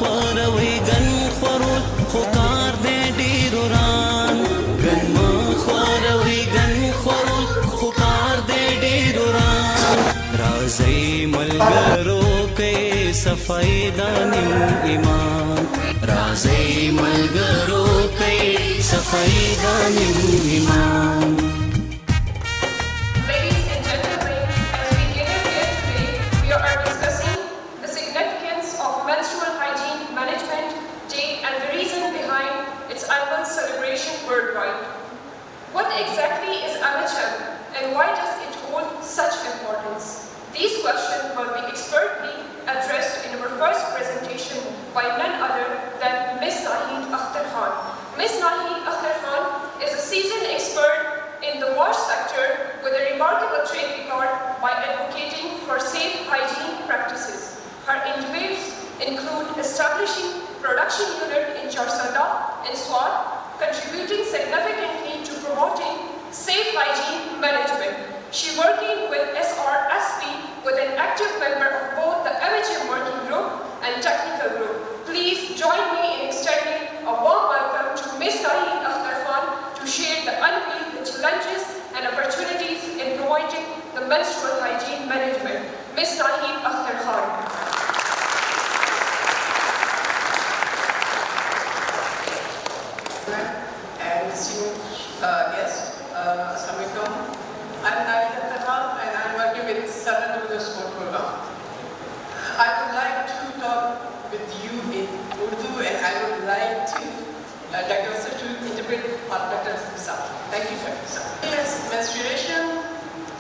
خوروي ګن خورول خوکار دې ډیر وران ګن خوروي ګن خورول خوکار دې ډیر وران راځي ملګرو کې صفای دانم ایمان راځي ملګرو کې صفای دانم ایمان. Worldwide. What exactly is AMICHM and why does it hold such importance? These questions will be expertly addressed in our first presentation by none other than Ms. Nahid Akhtar Khan. Ms. Nahid Akhtar Khan is a seasoned expert in the wash sector with a remarkable track record by advocating for safe hygiene practices. Her endeavors include establishing production unit in Charsada and Swat, contributing significantly to promoting safe hygiene management. She working with SRSP with an active member of both the AMICHM working group and technical group. Please join me in extending a warm welcome to Ms. Nahid Akhtar Khan to share the unveil the challenges and opportunities in promoting the menstrual hygiene management. Ms. Nahid Akhtar Khan. Guest, Assalamualaikum. I'm Nahid Akhtar Khan and I'm working with Southern Urdu Sport Program. I would like to talk with you in Urdu and I would like to Dr. Sir to interpret for Dr. Sir. Thank you, Dr. Sir. Yes, menstruation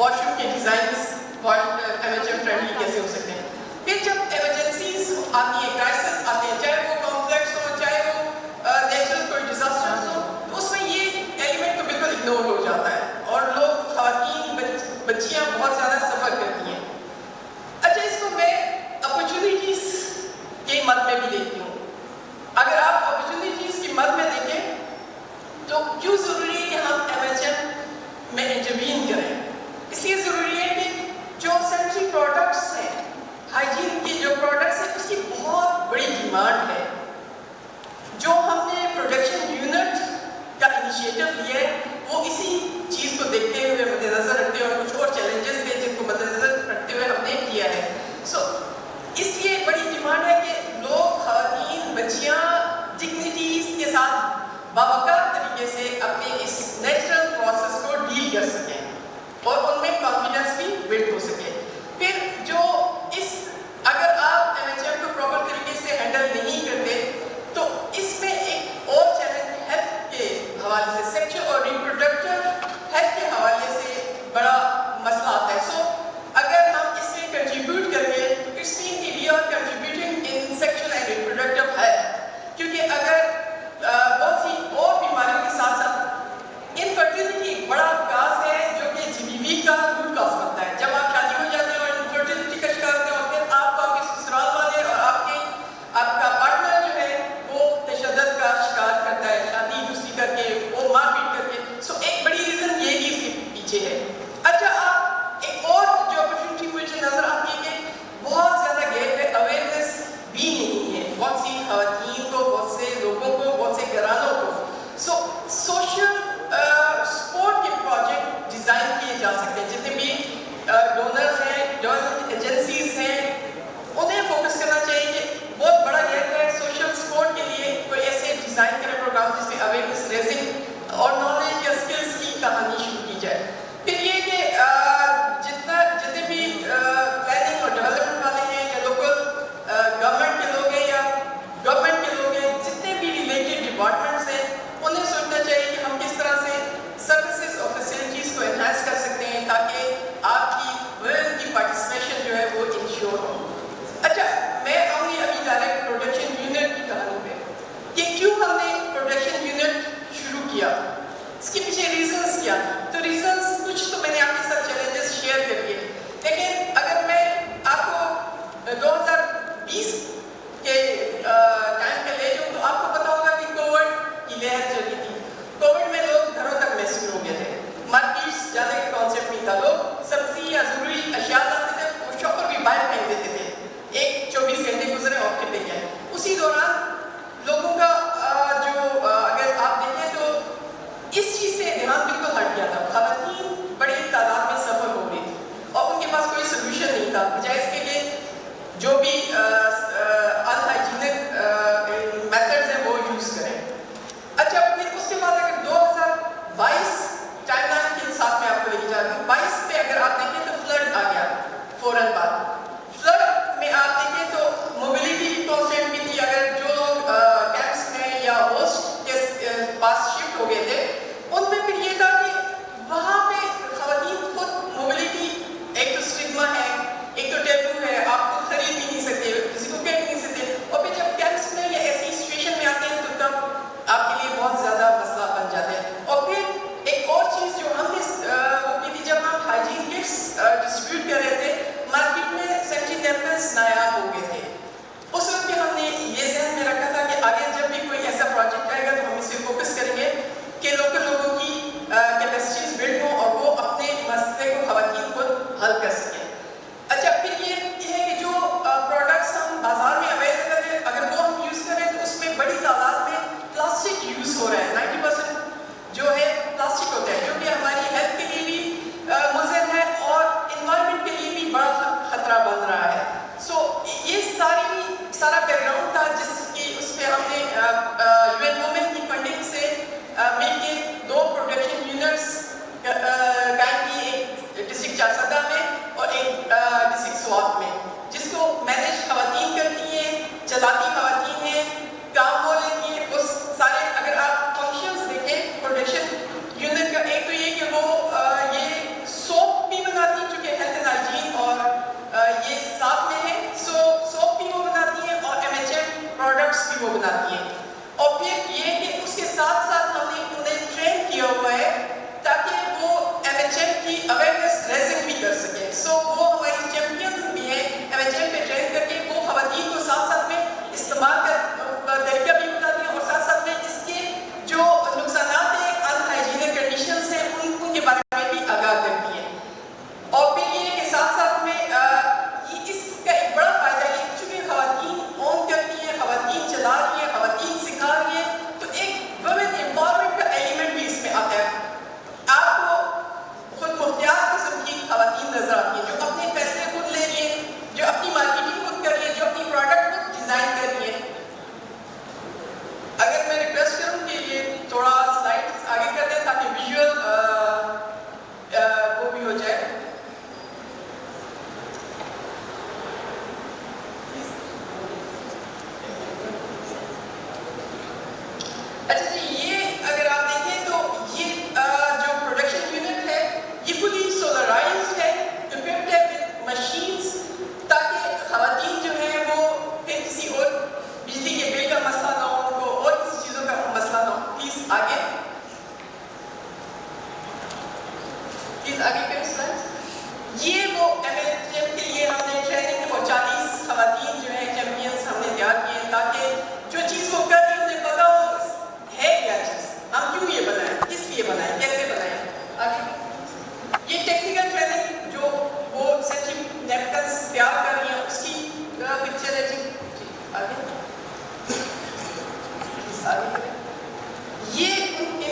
wash room کے designs MHM friendly کیسے ہو سکتے ہیں. پھر جب emergencies آتی ہیں, crisis آتے ہیں, چاہے وہ کمپلیکس ہو, چاہے وہ نیچرل کوئی ڈیزاسٹرز ہو, تو اس میں یہ ایلیمنٹ تو بالکل اگنور ہو جاتا ہے اور لوگ, خواتین, بچیاں بہت زیادہ سفر کرتی ہیں. اچھا, اس کو میں اپرچونیٹیز کے مد میں بھی دیکھتی ہوں. اگر آپ اپرچونیٹیز کی مد میں دیکھیں تو کیوں ضروری ہے کہ ہم MHM میں انٹروین کریں؟ اس لیے ضروری ہے کہ جو سینٹری پروڈکٹس ہیں, ہائیجین کی جو پروڈکٹس ہیں, اس کی بہت بڑی ڈیمانڈ ہے. جو ہم نے پروڈکشن یونٹ کا انیشیٹو لیا ہے وہ اسی چیز کو دیکھتے ہوئے, مد نظر رکھتے ہوئے, کچھ اور چیلنجز تھے جن کو مد نظر رکھتے ہوئے ہم نے کیا ہے. سو اس لیے بڑی ڈیمانڈ ہے کہ لوگ, خواتین, بچیاں ڈگنیٹیز کے ساتھ باوقار طریقے سے اپنے اس نیچرل پروسیس کو ڈیل کر سکیں اور ان میں کانفیڈنس بھی بلڈ ہو سکے. پھر جو اگر آپ MHM کو پراپر طریقے سے ہینڈل نہیں کرتے تو اس میں ایک اور چیلنج ہیلتھ کے حوالے سے, سیکشل اور ریپروڈکٹیو ہیلتھ کے حوالے سے بڑا مسئلہ آتا ہے. سو اگر ہم اس میں کنٹریبیوٹ کریں گے تو اٹس مین کہ we are contributing in sexual and reproductive health, کیونکہ اگر بہت سی اور بیماریوں کے ساتھ ساتھ انفرٹیلٹی ایک بڑا کاز ہے جو کہ GBV کا روٹ کاز بنتا ہے. جب آپ شادی ہو جاتے ہیں اور انفرٹیلٹی کا شکار ہوتے ہیں اور پھر آپ کو آپ کے سسرال والے اور آپ کا پارٹنر جو ہے وہ تشدد کا شکار کرتا ہے, شادی دوسری کر کے, وہ مار پیٹ کر کے. سو ایک بڑی ریزن یہ بھی اس کے پیچھے ہے. اچھا, آپ ایک اور جو اپرچونیٹی مجھے نظر آتی ہے کہ بہت زیادہ گیپ ہے, اویئرنیس بھی نہیں ہے بہت سی خواتین کو, بہت سے لوگوں کو, بہت سے گھرانوں کو. سو سوشل سپورٹ کے پروجیکٹ ڈیزائن کیے جا سکتے ہیں. جتنے بھی ڈونرز ہیں, ڈونر ایجنسیز ہیں, انہیں فوکس کرنا چاہیے کہ بہت بڑا گیپ ہے سوشل سپورٹ کے لیے. کوئی ایسے ڈیزائن کرے پروگرام جس میں اویئرنیس ریزنگ اور نالج یا اسکلس کی کہانی شروع کی جائے. پھر یہ کہ جتنے بھی پلاننگ اور ڈیولپمنٹ والے ہیں یا لوکل گورنمنٹ کے لوگ ہیں یا گورنمنٹ کے لوگ ہیں, جتنے بھی ریلیٹڈ ڈپارٹمنٹس ہیں, انہیں سوچنا چاہیے کہ ہم کس طرح سے سروسز اور فیسلٹیز کو انہینس کر سکتے ہیں تاکہ آپ کی ویمن کی پارٹیسپیشن جو ہے وہ انشور ہو. اچھا, میں آؤں گی ابھی ڈائریکٹ پروڈکشن یونٹ کی کہانی پہ کہ کیوں ہم نے پروڈکشن یونٹ شروع کیا, اس کے پیچھے ریزنس کیا. تو ریزنس کچھ تو میں نے آپ کے ساتھ چیلنجز شیئر کر دیے, لیکن اگر میں آپ کو 2020 کے ٹائم پہ لے جاؤں تو آپ کو پتا ہوگا کہ کووڈ کی لہر چلی تھی. کووڈ میں لوگ گھروں تک محصور ہو گئے تھے, مارکیٹس جانے کا کانسیپٹ نہیں تھا. لوگ سبزی یا ضروری اشیاء لاتے تھے, وہ شاپر بھی باہر پھینک دیتے تھے. ایک 24 گھنٹے گزرے اور پھر لے گئے. اسی دوران لوگوں کا جو اگر آپ دیکھیں تو اس چیز سے دھیان بالکل ہٹ گیا تھا. خواتین بڑی تعداد میں سفر ہو رہی تھی اور ان کے پاس کوئی سولوشن نہیں تھا, بجائے اس کے لیے جو بھی انہائیجینک میتھڈز ہیں وہ یوز کریں. اچھا, پھر اس کے بعد اگر 2022 ٹائم لائن کے ساتھ میں آپ کو لے کے جاتا ہوں, 22 پہ اگر آپ دیکھیں تو فلڈ آ گیا فوراً بعد. فلڈ میں آپ دیکھیں تو موبلٹی کی کانسٹینٹ بھی تھی. اگر جو لوگ کیمپس میں یا ہوسٹ کے پاس شفٹ ہو گئے تھے, ان میں پھر یہ تھا کہ وہاں پہ خواتین خود موبلٹی ایک تو اسٹگما ہے, ایک تو ٹیبو ہے, آپ خود خرید بھی نہیں سکتے, کسی کو کہہ بھی نہیں سکتے. اور پھر جب کیمپس میں یا ایسی سچویشن میں آتے ہیں تو تب آپ کے لیے بہت زیادہ مسئلہ بن جاتے ہیں. اور پھر ایک اور چیز جو ہم نے وہ کی تھی, جب ہم ہائیجین کٹس ڈسٹریبیوٹ کر رہے تھے, مارکیٹ میں سینٹری نیپکنس نایاب ہو گئے تھے. اس وقت بھی ہم نے یہ ذہن میں رکھا تھا کہ آگے جب بھی کوئی ایسا پروجیکٹ آئے گا تو ہم اس پہ فوکس کریں گے کہ لوکل لوگوں کی کیپیسٹیز بلڈ ہوں اور وہ اپنے مسئلے کو خواتین خود حل کر سکیں. اچھا, پھر یہ ہے کہ جو پروڈکٹس ہم بازار میں اویلیبل ہیں, اگر وہ ہم یوز کریں تو اس میں بڑی تعداد میں پلاسٹک یوز ہو رہا ہے. 90% جو ہے پلاسٹک ہوتا ہے, جو کہ ہماری ہیلتھ کے لیے بھی مضر ہے اور انوائرمنٹ کے لیے بھی بڑا خطرہ بن رہا ہے. سو یہ سارا بیک گراؤنڈ تھا جس کی اس پہ ہم نے UN وومن کی فنڈنگ سے مل کے 2 پروڈکشن یونٹس قائم کی, ایک ڈسٹرکٹ چارسدہ میں اور ایک ڈسٹرکٹ سوات میں, جس کو مینیج خواتین کرتی ہیں, چلاتی خواتین ہیں, کام ہو لیتی ہیں. وہ سارے اگر آپ فنکشن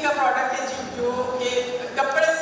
کا پروڈکٹ ہے جو کہ کپڑے